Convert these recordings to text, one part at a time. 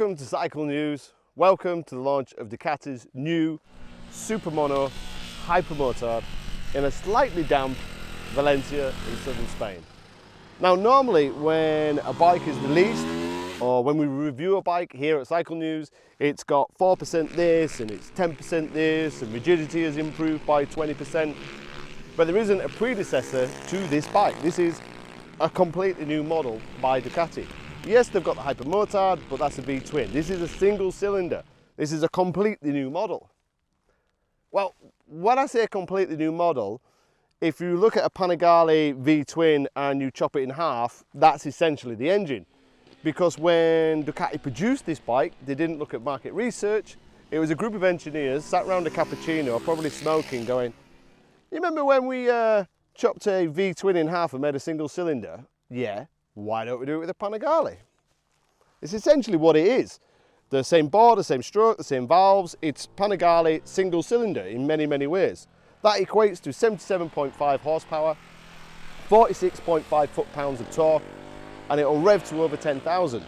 Welcome to Cycle News. Welcome to the launch of Ducati's new Supermono Hypermotard in a slightly damp Valencia in southern Spain. Now, normally when a bike is released or when we review a bike here at Cycle News, it's got 4% this and it's 10% this and rigidity has improved by 20%. But there isn't a predecessor to this bike. This is a completely new model by Ducati. Yes, they've got the Hypermotard, but that's a V-twin. This is a single cylinder. This is a completely new model. Well, when I say a completely new model, if you look at a Panigale V-twin and you chop it in half, that's essentially the engine. Because when Ducati produced this bike, they didn't look at market research. It was a group of engineers sat around a cappuccino, probably smoking, going, you remember when we chopped a V-twin in half and made a single cylinder? Yeah. Why don't we do it with a Panigale? It's essentially what it is. The same bore, the same stroke, the same valves. It's Panigale single cylinder in many, many ways. That equates to 77.5 horsepower, 46.5 foot-pounds of torque, and it'll rev to over 10,000.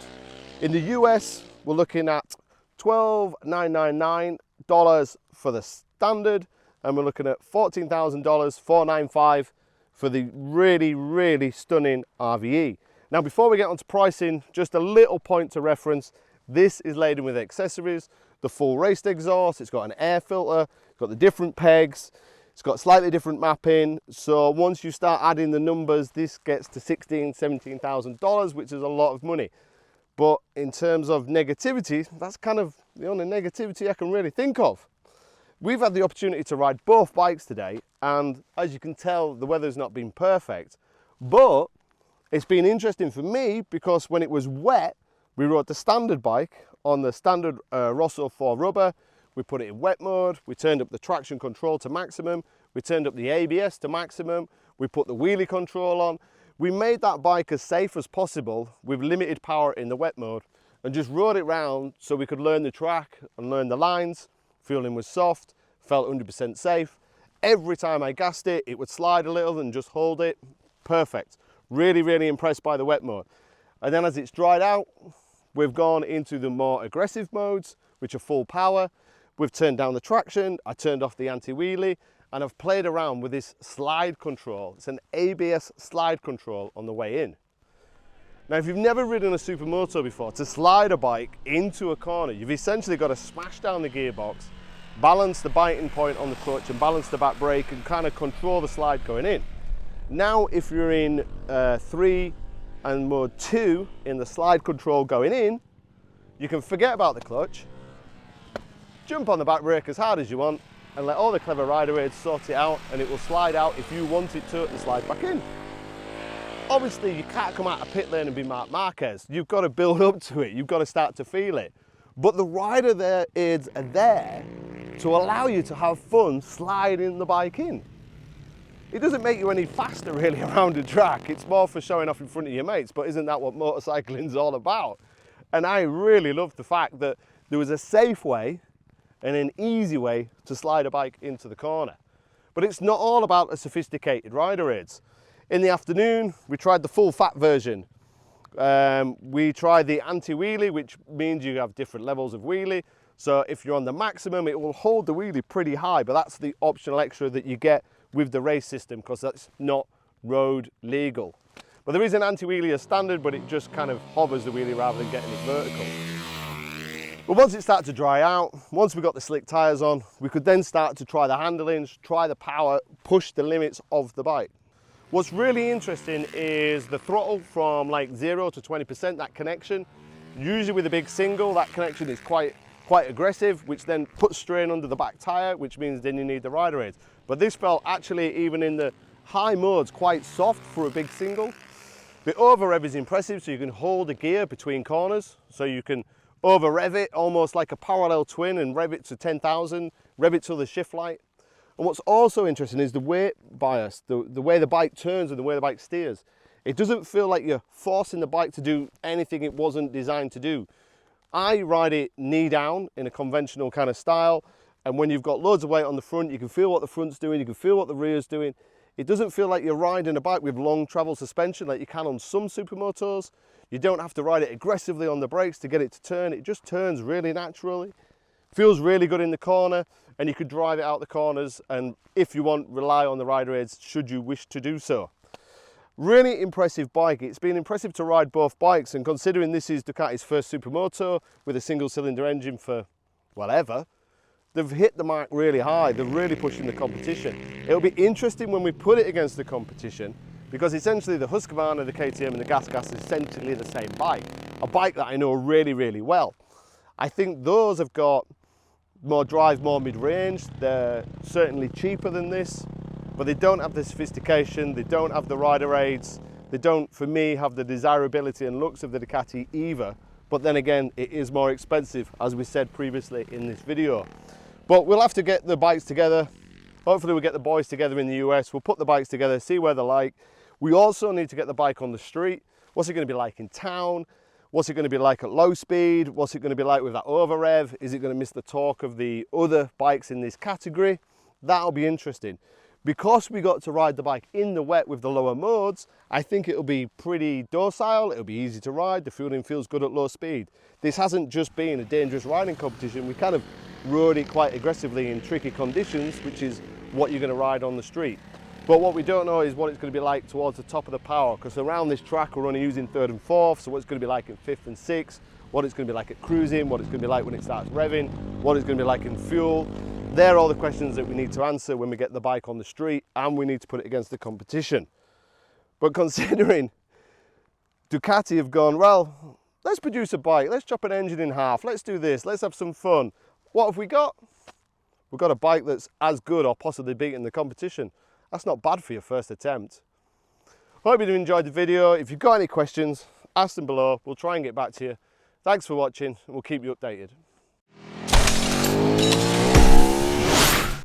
In the US, we're looking at $12,999 for the standard, and we're looking at $14,000, $495 for the really, really stunning RVE. Now, before we get on to pricing, just a little point to reference. This is laden with accessories, the full raced exhaust, it's got an air filter, it's got the different pegs, it's got slightly different mapping. So once you start adding the numbers, this gets to $16,000, $17,000, which is a lot of money. But in terms of negativity, that's kind of the only negativity I can really think of. We've had the opportunity to ride both bikes today, and as you can tell, the weather's not been perfect, but it's been interesting for me because when it was wet, we rode the standard bike on the standard Rosso 4 rubber. We put it in wet mode, we turned up the traction control to maximum, we turned up the ABS to maximum, we put the wheelie control on. We made that bike as safe as possible with limited power in the wet mode and just rode it round so we could learn the track and learn the lines. Fueling was soft, felt 100% safe. Every time I gassed it, it would slide a little and just hold it. Perfect. Really, really impressed by the wet mode. And then as it's dried out, we've gone into the more aggressive modes, which are full power. We've turned down the traction, I turned off the anti-wheelie, and I've played around with this slide control. It's an ABS slide control on the way in. Now, if you've never ridden a Supermoto before, to slide a bike into a corner, you've essentially got to smash down the gearbox, balance the biting point on the clutch and balance the back brake and kind of control the slide going in. Now, if you're in 3 and mode 2 in the slide control going in, you can forget about the clutch, jump on the back brake as hard as you want and let all the clever rider aids sort it out, and it will slide out if you want it to and slide back in. Obviously, you can't come out of pit lane and be Marc Marquez. You've got to build up to it. You've got to start to feel it. But the rider aids are there to allow you to have fun sliding the bike in. It doesn't make you any faster really around the track. It's more for showing off in front of your mates, but isn't that what motorcycling's all about? And I really love the fact that there was a safe way and an easy way to slide a bike into the corner. But it's not all about a sophisticated rider aids. In the afternoon, we tried the full fat version. We tried the anti-wheelie, which means you have different levels of wheelie. So if you're on the maximum, it will hold the wheelie pretty high, but that's the optional extra that you get with the race system because that's not road legal. But there is an anti-wheelie as standard, but it just kind of hovers the wheelie rather than getting it vertical. But once it started to dry out, once we got the slick tyres on, we could then start to try the handlings, try the power, push the limits of the bike. What's really interesting is the throttle from like 0 to 20%, that connection. Usually with a big single, that connection is quite aggressive, which then puts strain under the back tyre, which means then you need the rider aids. But this felt actually, even in the high modes, quite soft for a big single. The over rev is impressive, so you can hold a gear between corners, so you can over rev it almost like a parallel twin and rev it to 10,000, rev it to the shift light. And what's also interesting is the weight bias, the way the bike turns and the way the bike steers. It doesn't feel like you're forcing the bike to do anything it wasn't designed to do. I ride it knee down in a conventional kind of style, and when you've got loads of weight on the front, you can feel what the front's doing, you can feel what the rear's doing. It doesn't feel like you're riding a bike with long travel suspension like you can on some supermotos. You don't have to ride it aggressively on the brakes to get it to turn. It just turns really naturally. Feels really good in the corner, and you could drive it out the corners, and if you want, rely on the rider aids should you wish to do so. Really impressive bike. It's been impressive to ride both bikes, and considering this is Ducati's first supermoto with a single cylinder engine for, well, ever, they've hit the mark really high. They're really pushing the competition. It'll be interesting when we put it against the competition, because essentially the Husqvarna, the KTM and the Gas is essentially the same bike. A bike that I know really, really well. I think those have got more drive, more mid-range. They're certainly cheaper than this, but they don't have the sophistication, they don't have the rider aids, they don't, for me, have the desirability and looks of the Ducati either. But then again, it is more expensive, as we said previously in this video. But we'll have to get the bikes together. Hopefully we'll get the boys together in the US. We'll put the bikes together, see where they're like. We also need to get the bike on the street. What's it going to be like in town? What's it going to be like at low speed? What's it going to be like with that over rev? Is it going to miss the torque of the other bikes in this category? That'll be interesting. Because we got to ride the bike in the wet with the lower modes, I think it'll be pretty docile, it'll be easy to ride, the fueling feels good at low speed. This hasn't just been a dangerous riding competition, we kind of rode it quite aggressively in tricky conditions, which is what you're going to ride on the street. But what we don't know is what it's going to be like towards the top of the power, because around this track we're only using 3rd and 4th, so what it's going to be like in 5th and 6th, what it's going to be like at cruising, what it's going to be like when it starts revving, what it's going to be like in fuel. They're all the questions that we need to answer when we get the bike on the street, and we need to put it against the competition. But considering Ducati have gone, well, let's produce a bike, let's chop an engine in half, let's do this, let's have some fun. What have we got? We've got a bike that's as good or possibly beating the competition. That's not bad for your first attempt. Hope you enjoyed the video. If you've got any questions, ask them below. We'll try and get back to you. Thanks for watching, and we'll keep you updated.